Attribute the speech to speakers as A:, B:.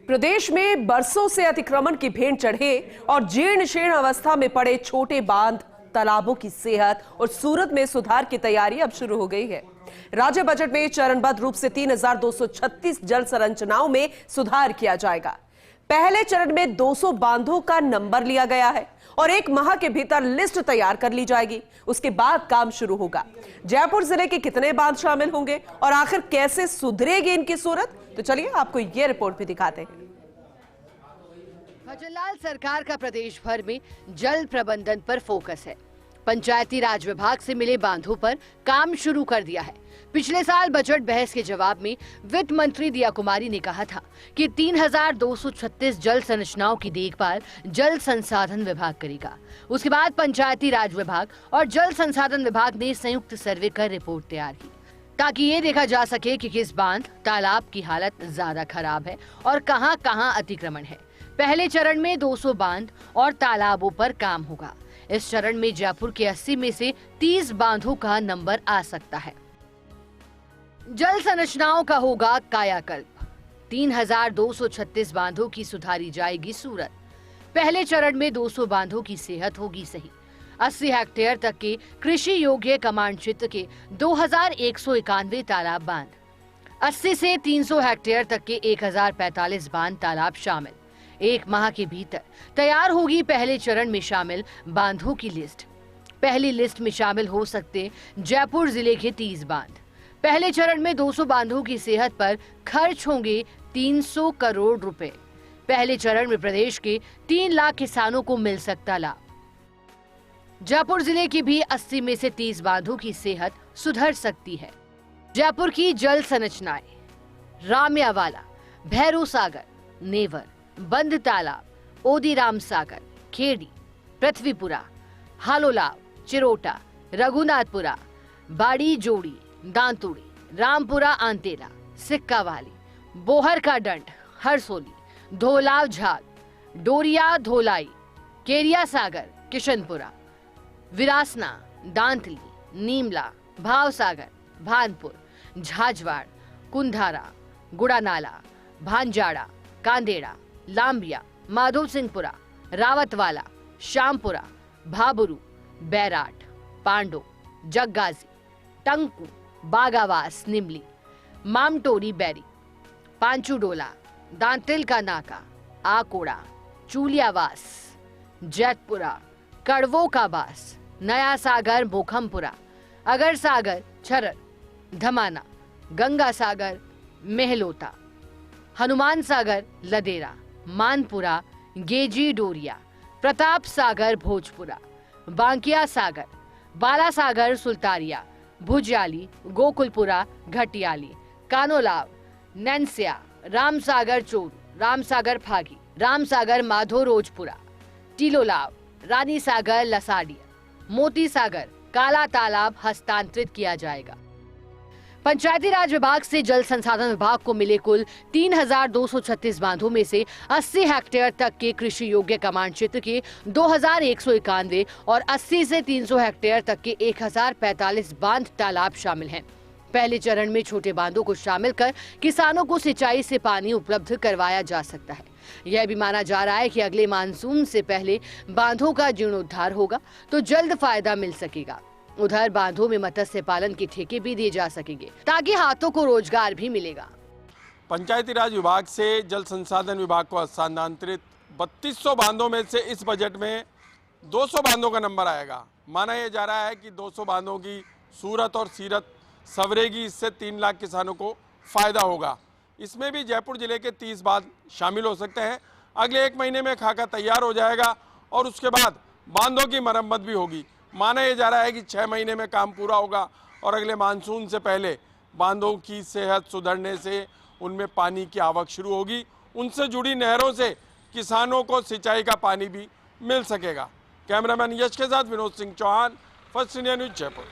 A: प्रदेश में बरसों से अतिक्रमण की भेंट चढ़े और जीर्ण शीर्ण अवस्था में पड़े छोटे बांध तालाबों की सेहत और सूरत में सुधार की तैयारी अब शुरू हो गई है। राज्य बजट में चरणबद्ध रूप से 3,236 जल संरचनाओं में सुधार किया जाएगा। पहले चरण में 200 बांधों का नंबर लिया गया है और 1 माह के भीतर लिस्ट तैयार कर ली जाएगी। उसके बाद काम शुरू होगा। जयपुर जिले के कितने बांध शामिल होंगे और आखिर कैसे सुधरेगी इनकी सूरत, तो चलिए आपको ये रिपोर्ट भी दिखाते हैं।
B: भजनलाल सरकार का प्रदेश भर में जल प्रबंधन पर फोकस है। पंचायती राज विभाग से मिले बांधों पर काम शुरू कर दिया है। पिछले साल बजट बहस के जवाब में वित्त मंत्री दिया कुमारी ने कहा था कि 3,236 जल संरचनाओं की देखभाल जल संसाधन विभाग करेगा। उसके बाद पंचायती राज विभाग और जल संसाधन विभाग ने संयुक्त सर्वे कर रिपोर्ट तैयार की, ताकि ये देखा जा सके कि किस बांध तालाब की हालत ज्यादा खराब है और कहां-कहां अतिक्रमण है। पहले चरण में 200 बांध और तालाबों पर काम होगा। इस चरण में जयपुर के 80 में से 30 बांधों का नंबर आ सकता है। जल संरचनाओं का होगा कायाकल्प। 3,236 बांधों की सुधारी जाएगी सूरत। पहले चरण में 200 बांधों की सेहत होगी सही। 80 हेक्टेयर तक के कृषि योग्य कमांड क्षेत्र के 2,191 तालाब बांध, 80 से 300 हेक्टेयर तक के 1,045 बांध तालाब शामिल। 1 माह के भीतर तैयार होगी पहले चरण में शामिल बांधों की लिस्ट। पहली लिस्ट में शामिल हो सकते जयपुर जिले के 30 बांध। पहले चरण में 200 बांधों की सेहत पर खर्च होंगे 300 करोड़ रुपए। पहले चरण में प्रदेश के 3 लाख किसानों को मिल सकता लाभ। जयपुर जिले की भी 80 में से 30 बांधों की सेहत सुधर सकती है। जयपुर की जल संरचनाएं: रामियावाला, भैरू सागर, नेवर, बंद तालाब, ओदीराम सागर, खेड़ी, पृथ्वीपुरा, हालोलाव, चिरोटा, रघुनाथपुरा, बाड़ी जोड़ी, दांतुड़ी, रामपुरा आंतेला, सिक्कावाली, बोहर का डंड, हरसोली, धोलाव झाग, डोरिया धोलाई, केरिया सागर, किशनपुरा, विरासना, दांतली, नीमला, भावसागर, भानपुर, झाजवाड़, कुंधारा, गुड़ानाला, भांजाड़ा, कांदेड़ा, लांबिया, माधो सिंहपुरा, रावतवाला, श्यामपुरा, भाबरू, बैराट, पांडो, जगगाजी, टंकू, बागावास, निमली, मामटोरी बैरी, पांचूडोला, दांतिल का नाका, आकोड़ा, चूलियावास, जैतपुरा, कड़वो का बास, नया सागर, मोखमपुरा, अगर सागर, छरर, धमाना, गंगा सागर, मेहलोता, हनुमान सागर, लदेरा, मानपुरा, गेजी डोरिया, प्रताप सागर, भोजपुरा, बांकिया सागर, बाला सागर, सुल्तारिया, भुजियाली, गोकुलपुरा, घटियाली, कानोलाव, नैनसिया, रामसागर चोरू, रामसागर फागी, रामसागर माधो रोजपुरा, टीलोलाव, रानी सागर, लसाडिया, मोती सागर, काला तालाब हस्तांतरित किया जाएगा। पंचायती राज विभाग से जल संसाधन विभाग को मिले कुल 3,236 बांधों में से 80 हेक्टेयर तक के कृषि योग्य कमांड क्षेत्र के 2,191 और 80 से 300 हेक्टेयर तक के 1,045 बांध तालाब शामिल हैं। पहले चरण में छोटे बांधों को शामिल कर किसानों को सिंचाई से पानी उपलब्ध करवाया जा सकता है। यह भी माना जा रहा है कि अगले मानसून से पहले बांधों का जीर्णोद्धार होगा तो जल्द फायदा मिल सकेगा। उधर बांधों में मत्स्य पालन के ठेके भी दिए जा सकेंगे, ताकि हाथों को रोजगार भी मिलेगा।
C: पंचायती राज विभाग से जल संसाधन विभाग को हस्तांतरित 3200 बांधों में से इस बजट में 200 बांधों का नंबर आएगा। माना यह जा रहा है कि 200 बांधों की सूरत और सीरत सवरेगी। इससे 3 लाख किसानों को फायदा होगा। इसमें भी जयपुर जिले के 30 बांध शामिल हो सकते हैं। अगले 1 महीने में खाका तैयार हो जाएगा और उसके बाद बांधों की मरम्मत भी होगी। माना यह जा रहा है कि 6 महीने में काम पूरा होगा और अगले मानसून से पहले बांधों की सेहत सुधरने से उनमें पानी की आवक शुरू होगी। उनसे जुड़ी नहरों से किसानों को सिंचाई का पानी भी मिल सकेगा। कैमरामैन यश के साथ Vinod Singh Chauhan, first India news, Jaipur.